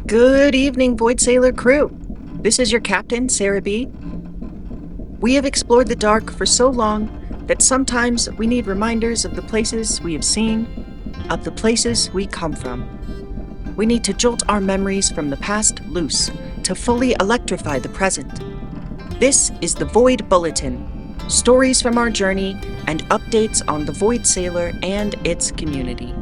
Good evening, Void Sailor crew. This is your captain, Sarahbee. We have explored the dark for so long that sometimes we need reminders of the places we have seen, of the places we come from. We need to jolt our memories from the past loose to fully electrify the present. This is the Void Bulletin, stories from our journey and updates on the Void Sailor and its community.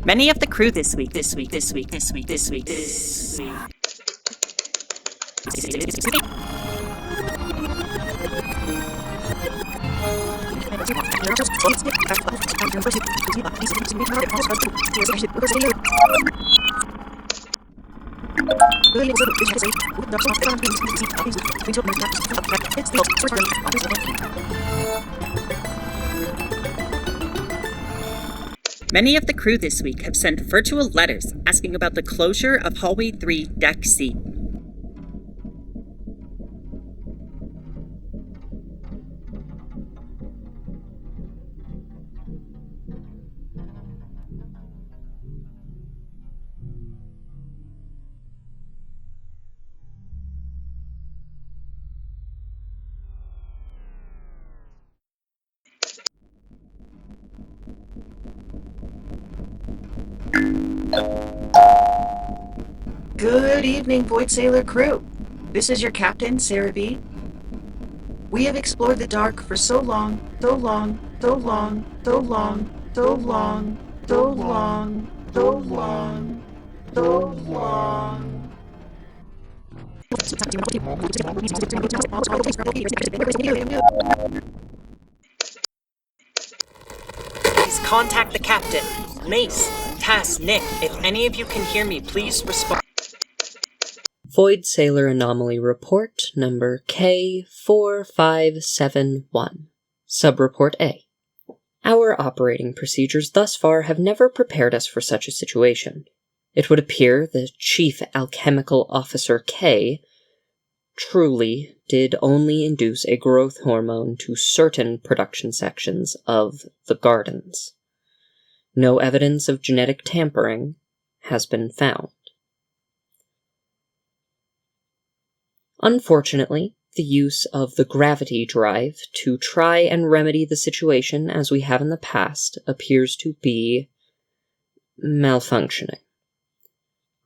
Many of the crew this week. Many of the crew this week have sent virtual letters asking about the closure of Hallway 3, Deck C. Good evening, Void Sailor crew. This is your captain, Sarahbee. We have explored the dark for so long. Please contact the captain. Mace, Tass, Nick, if any of you can hear me, please respond. Void Sailor Anomaly Report number K4571. Subreport A. Our operating procedures thus far have never prepared us for such a situation. It would appear the Chief Alchemical Officer K truly did only induce a growth hormone to certain production sections of the G.A.R.D.E.N.s. No evidence of genetic tampering has been found. Unfortunately, the use of the gravity drive to try and remedy the situation as we have in the past appears to be malfunctioning.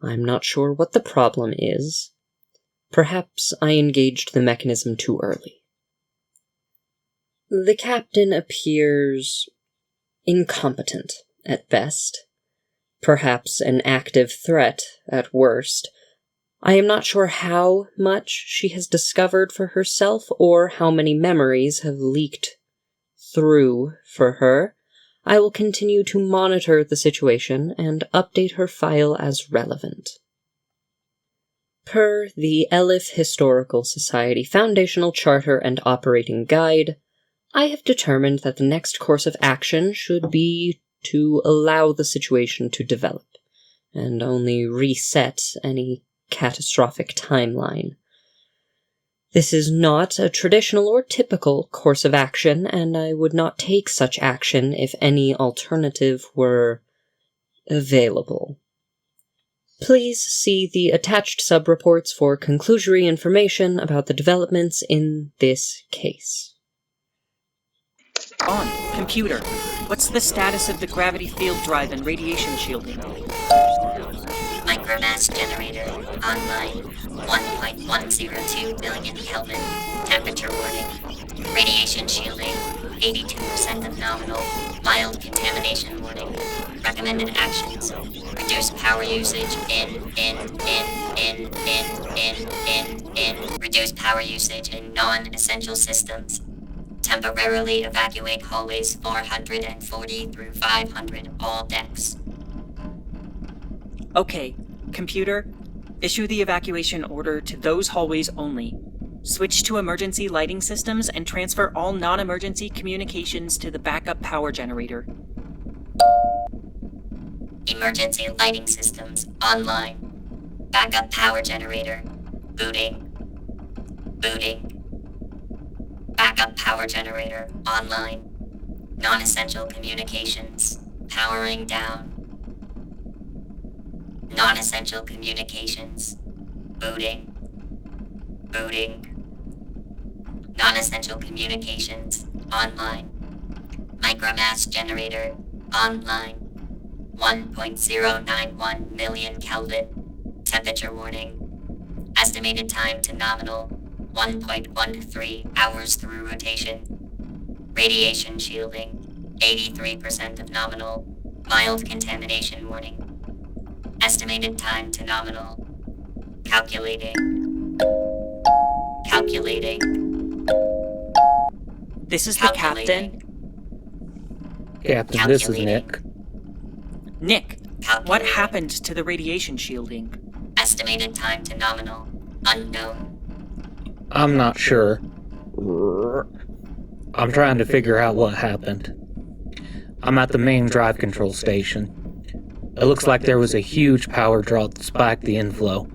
I'm not sure what the problem is. Perhaps I engaged the mechanism too early. The captain appears incompetent at best, perhaps an active threat at worst. I am not sure how much she has discovered for herself or how many memories have leaked through for her. I will continue to monitor the situation and update her file as relevant. Per the Elif Historical Society Foundational Charter and Operating Guide, I have determined that the next course of action should be to allow the situation to develop, and only reset any catastrophic timeline. This is not a traditional or typical course of action, and I would not take such action if any alternative were available. Please see the attached sub-reports for conclusory information about the developments in this case. On computer, what's the status of the gravity field drive and radiation shielding? Micromass generator online. 1.102 billion Kelvin. Temperature warning. Radiation shielding 82% of nominal. Mild contamination warning. Recommended actions. Reduce power usage in. Reduce power usage in non-essential systems. Temporarily evacuate hallways 440 through 500 all decks. Okay, computer, issue the evacuation order to those hallways only. Switch to emergency lighting systems and transfer all non-emergency communications to the backup power generator. Emergency lighting systems online. Backup power generator. Booting. Booting. Backup power generator online. Non-essential communications. Powering down. Non-essential communications. Booting. Booting. Non-essential communications. Online. Micromass generator. Online. 1.091 million Kelvin. Temperature warning. Estimated time to nominal. 1.13 hours through rotation. Radiation shielding. 83% of nominal. Mild contamination warning. Estimated time to nominal. Calculating. Calculating. This is the captain. Captain, this is Nick. Nick, Calculating. what happened to the radiation shielding? Estimated time to nominal. Unknown. I'm not sure. I'm trying to figure out what happened. I'm at the main drive control station. It looks like there was a huge power draw that spiked the inflow.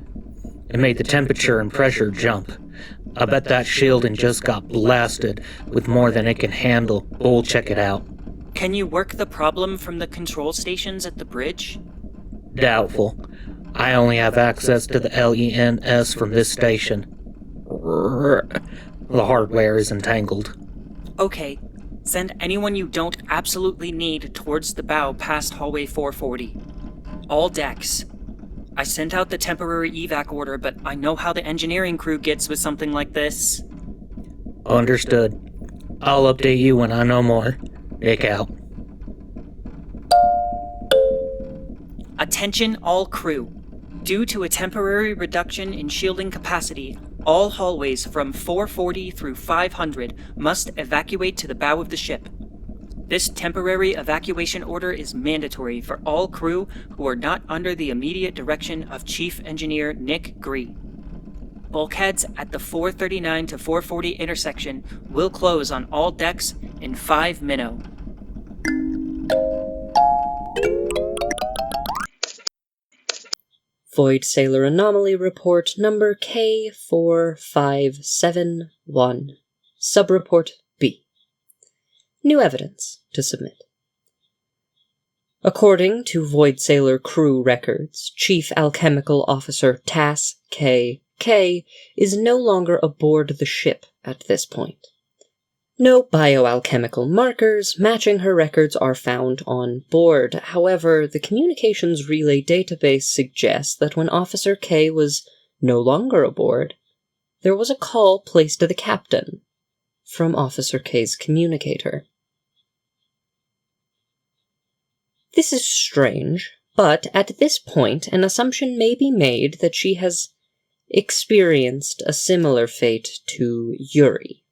It made the temperature and pressure jump. I bet that shielding just got blasted with more than it can handle. We'll check it out. Can you work the problem from the control stations at the bridge? Doubtful. I only have access to the G.A.R.D.E.N.s from this station. The hardware is entangled. Okay, send anyone you don't absolutely need towards the bow past hallway 440. All decks. I sent out the temporary evac order, but I know how the engineering crew gets with something like this. Understood. I'll update you when I know more. Nick out. Attention all crew. Due to a temporary reduction in shielding capacity, all hallways from 440 through 500 must evacuate to the bow of the ship. This temporary evacuation order is mandatory for all crew who are not under the immediate direction of Chief Engineer Nick G.A.R.D.E.N.s. Bulkheads at the 439 to 440 intersection will close on all decks in 5 minutes. Void Sailor Anomaly Report number K4571. Subreport B. New evidence to submit. According to Void Sailor crew records, Chief Alchemical Officer Tass Kay is no longer aboard the ship at this point. No bioalchemical markers matching her records are found on board. However, the communications relay database suggests that when Officer K was no longer aboard, there was a call placed to the captain from Officer K's communicator. This is strange, but at this point an assumption may be made that she has experienced a similar fate to Yuri.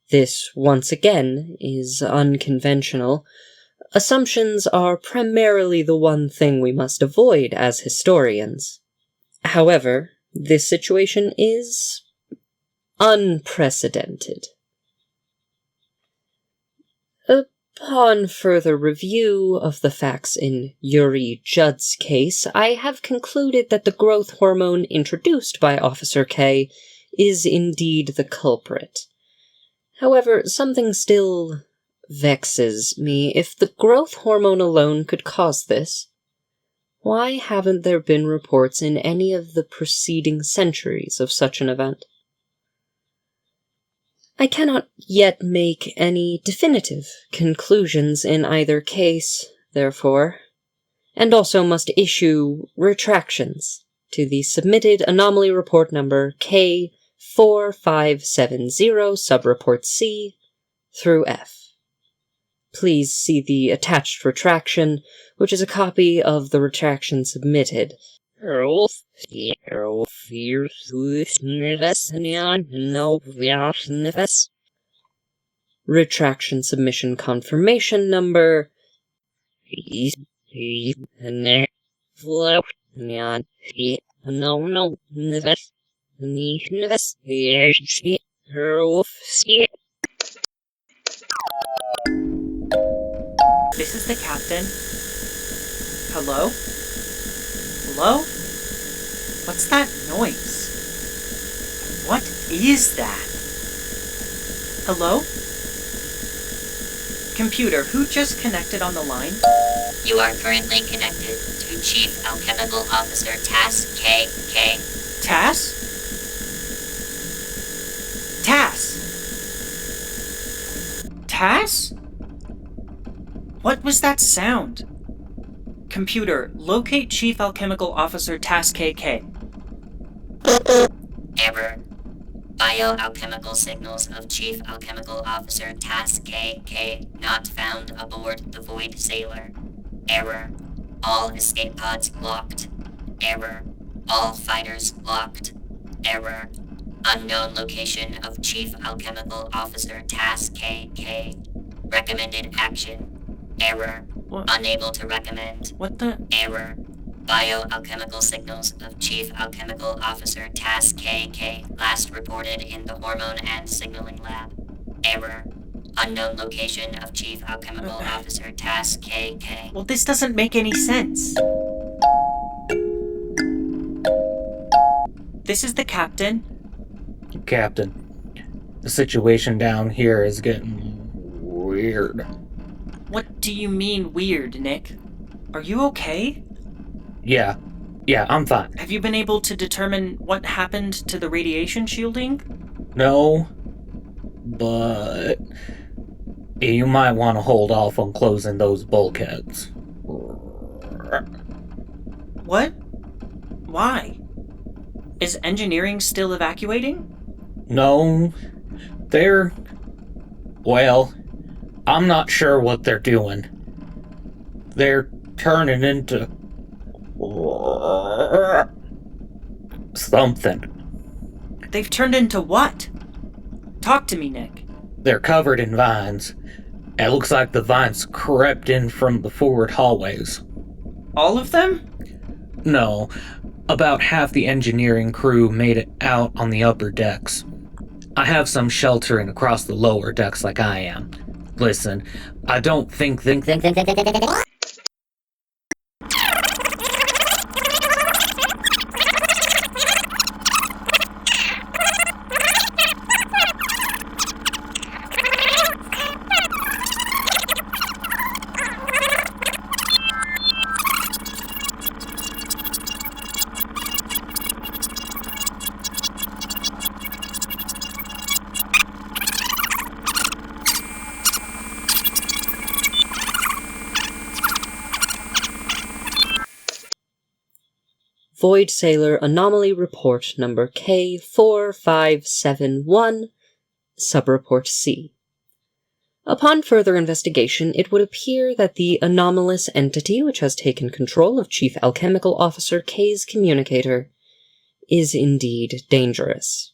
This, once again, is unconventional. Assumptions are primarily the one thing we must avoid as historians. However, this situation is unprecedented. Upon further review of the facts in Yuri Judd's case, I have concluded that the growth hormone introduced by Officer K is indeed the culprit. However, something still vexes me. If the growth hormone alone could cause this, why haven't there been reports in any of the preceding centuries of such an event? I cannot yet make any definitive conclusions in either case, therefore, and also must issue retractions to the submitted Anomaly Report number K4570, Subreport C through F. Please see the attached retraction, which is a copy of the retraction submitted. Retraction submission confirmation number This is the captain. Hello? Hello? What's that noise? What is that? Hello? Computer, who just connected on the line? You are currently connected to Chief Alchemical Officer Tass Kay. Tass? Tass? Tass? What was that sound? Computer, locate Chief Alchemical Officer Tass Kay. Error. Bioalchemical signals of Chief Alchemical Officer Tass Kay not found aboard the Void Sailor. Error. All escape pods locked. Error. All fighters locked. Error. Unknown location of Chief Alchemical Officer Tass Kay. Recommended action. Error. What? Unable to recommend. What the? Error. Bioalchemical signals of Chief Alchemical Officer Tass Kay last reported in the Hormone and Signaling Lab. Error. Unknown location of Chief Alchemical Officer Tass Kay. Well, this doesn't make any sense. This is the captain. Captain, the situation down here is getting weird. What do you mean weird, Nick? Are you okay? Yeah, I'm fine. Have you been able to determine what happened to the radiation shielding? No, but you might want to hold off on closing those bulkheads. What? Why? Is engineering still evacuating? No, well, I'm not sure what they're doing. They're turning into something. They've turned into what? Talk to me, Nick. They're covered in vines. It looks like the vines crept in from the forward hallways. All of them? No, about half the engineering crew made it out on the upper decks. I have some sheltering across the lower decks like I am. Listen, I don't think Void Sailor Anomaly Report number K4571, Subreport C. Upon further investigation, it would appear that the anomalous entity which has taken control of Chief Alchemical Officer Kay's communicator is indeed dangerous.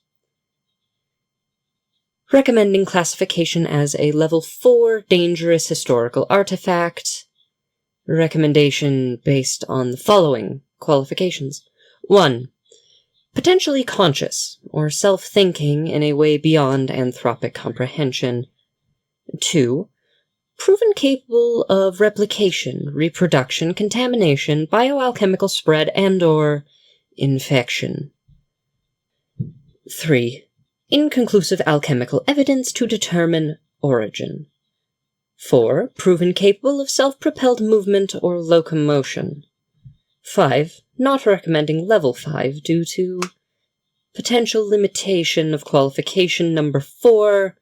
Recommending classification as a Level 4 dangerous historical artifact. Recommendation based on the following qualifications. 1. Potentially conscious, or self-thinking in a way beyond anthropic comprehension. 2. Proven capable of replication, reproduction, contamination, bioalchemical spread, and/or infection. 3. Inconclusive alchemical evidence to determine origin. 4. Proven capable of self-propelled movement or locomotion. 5. Not recommending Level 5 due to potential limitation of qualification number 4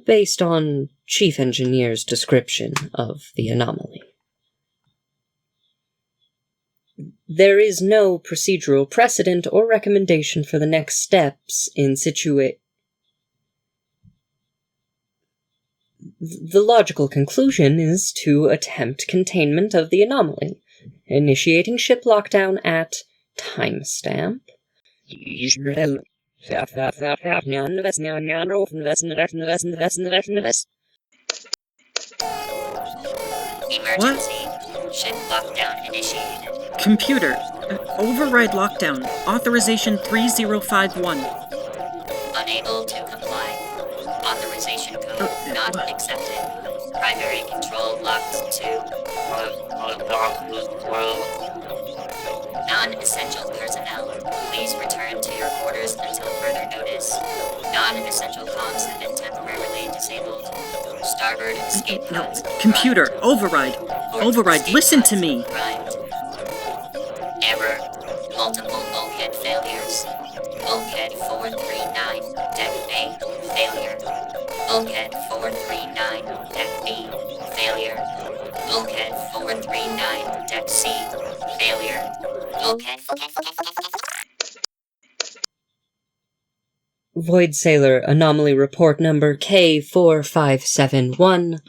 based on Chief Engineer's description of the anomaly. There is no procedural precedent or recommendation for the next steps in The logical conclusion is to attempt containment of the anomaly, initiating ship lockdown at timestamp. Emergency. Ship lockdown initiated. Computer, Override lockdown. Authorization 3051. Unable to comply. Authorization code not accepted. Primary control locked to non-essential personnel. Please return to your quarters until further notice. Non-essential comms have been temporarily disabled. Starboard escape pods. Computer, primed. override. Port Override, escape listen to pods me. primed. Error. Multiple bulkhead failures. Bulkhead 439, Deck A, failure. Bulkhead 439, Deck B, failure. Bulkhead 439, Deck C, failure. Bulkhead. Void Sailor Anomaly Report number K4571,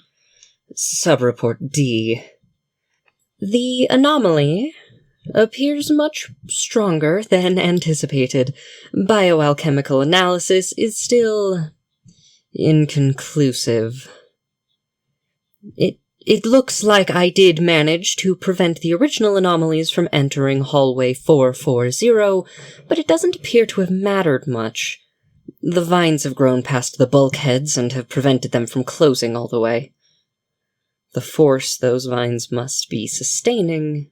Subreport D. The anomaly appears much stronger than anticipated. Bioalchemical analysis is still inconclusive. It looks like I did manage to prevent the original anomalies from entering hallway 440, but it doesn't appear to have mattered much. The vines have grown past the bulkheads and have prevented them from closing all the way. The force those vines must be sustaining,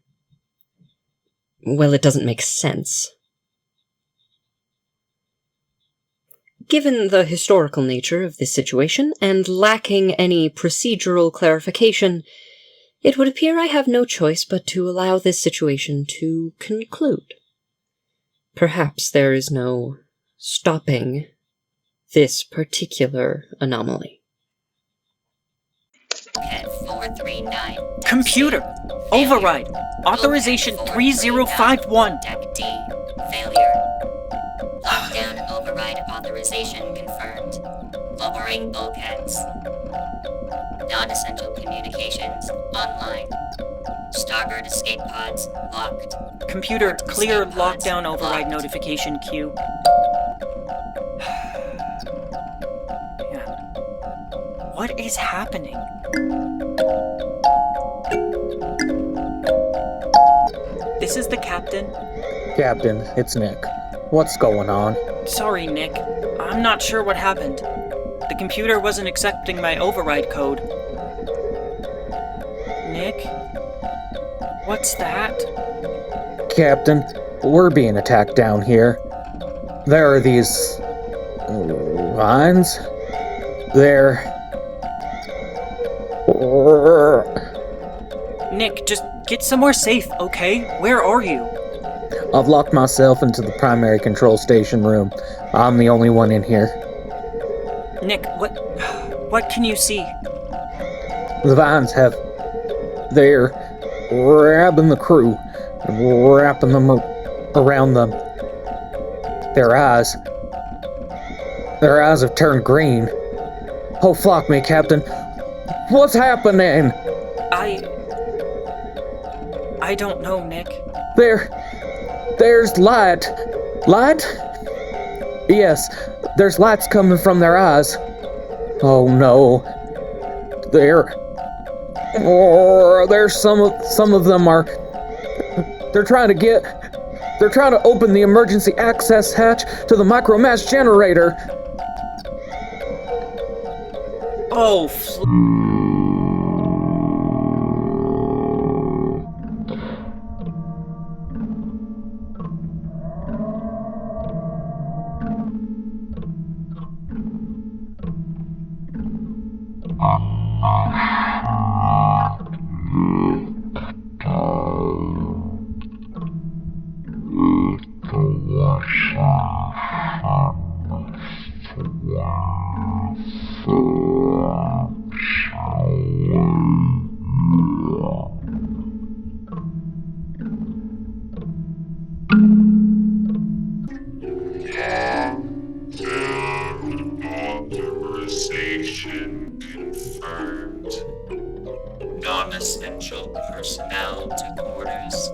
well, it doesn't make sense. Given the historical nature of this situation, and lacking any procedural clarification, it would appear I have no choice but to allow this situation to conclude. Perhaps there is no stopping this particular anomaly. Bulkhead 439, Deck Computer, C, override. failure. Authorization Bulkhead 3051. 439, Deck D, failure. Lockdown override authorization confirmed. Lowering bulkheads. Non-essential communications online. Starboard escape pods locked. Computer, Port clear escape pods lockdown override locked. notification queue. Yeah. What is happening? This is the captain. Captain, it's Nick. What's going on? Sorry, Nick. I'm not sure what happened. The computer wasn't accepting my override code. Nick? What's that? Captain, we're being attacked down here. There are these vines. They're Nick, just get somewhere safe, okay? Where are you? I've locked myself into the primary control station room. I'm the only one in here. Nick, what can you see? The vines they're grabbing the crew and wrapping them around them. Their eyes have turned green. Oh, flock me, Captain. What's happening? I don't know, Nick. There's light. Light? Yes, there's lights coming from their eyes. Oh no. There's some of them are. They're trying to open the emergency access hatch to the micromass generator. Oh, Authorization confirmed. Non-essential personnel to quarters.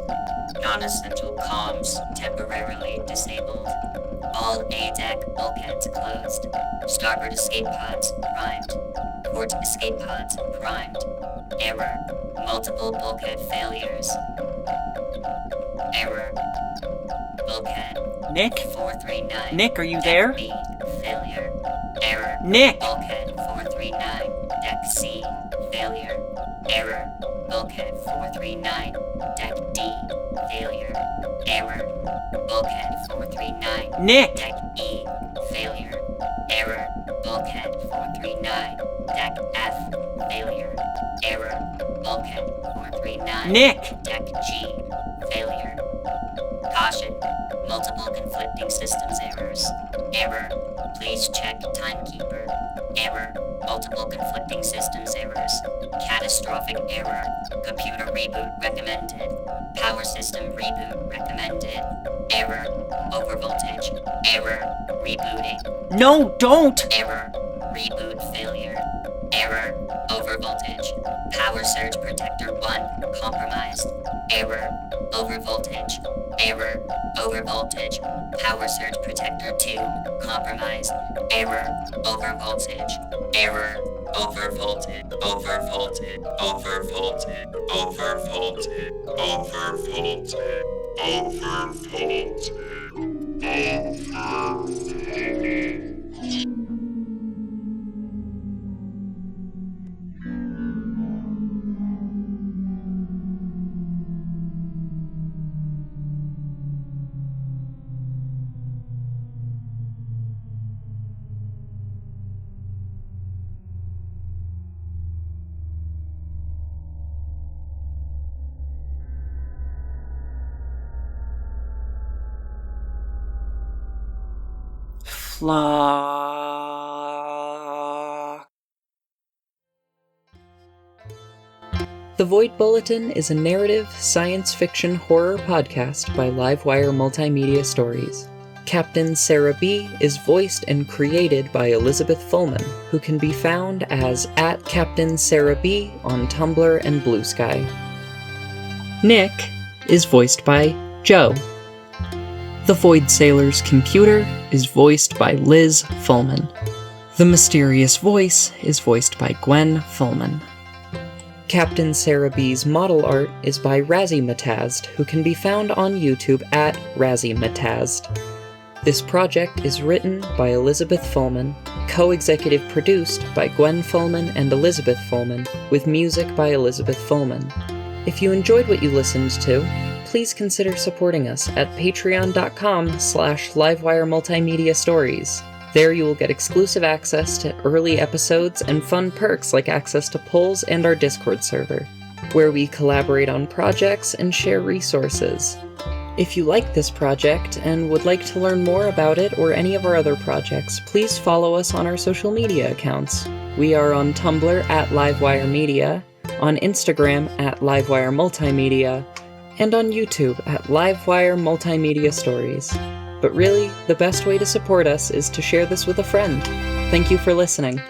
Non-essential comms temporarily disabled. All A-deck bulkheads closed. Starboard escape pods primed. Port escape pods primed. Error. Multiple bulkhead failures. Error. Bulkhead. Nick? 439. Nick, are you there? Deck B. Failure. Error. Nick! Bulkhead 439. Deck C. Failure. Error. Bulkhead 439. Deck D. Failure. Error. Bulkhead 439. Nick! Deck E. Failure. Error. Bulkhead 439. Deck F. Failure. Error. Bulkhead 439. Nick! Deck G. Failure. Caution. Multiple conflicting systems errors. Error. Please check timekeeper. Error. Multiple conflicting systems errors. Catastrophic error. Computer reboot recommended. Power system reboot recommended. Error. Overvoltage. Error. Rebooting. No, don't! Error. Reboot failure. Error. Overvoltage. Power surge protector 1 compromised. Error. Overvoltage. Error. Overvoltage. Power surge protector 2 compromised. Error. Overvoltage. Error. Overvoltage. Overvoltage. Overvoltage. Overvoltage. Overvoltage. Overvoltage. Flock. The Void Bulletin is a narrative, science fiction horror podcast by Livewire Multimedia Stories. Captain Sarahbee is voiced and created by Elizabeth Fulmen, who can be found as @CaptainSarahbee on Tumblr and Blue Sky. Nick is voiced by Joe. The Void Sailor's computer is voiced by Liz Fulmen. The mysterious voice is voiced by Gwen Fulmen. Captain Sarahbee's model art is by Razzie who can be found on YouTube @RazzieMatazed. This project is written by Elizabeth Fulmen, co-executive produced by Gwen Fulmen and Elizabeth Fulmen, with music by Elizabeth Fulmen. If you enjoyed what you listened to, please consider supporting us at patreon.com/Livewire Multimedia Stories. There you will get exclusive access to early episodes and fun perks like access to polls and our Discord server, where we collaborate on projects and share resources. If you like this project and would like to learn more about it or any of our other projects, please follow us on our social media accounts. We are on Tumblr @Livewire Media, on Instagram @Livewire Multimedia, and on YouTube @Livewire Multimedia Stories. But really, the best way to support us is to share this with a friend. Thank you for listening.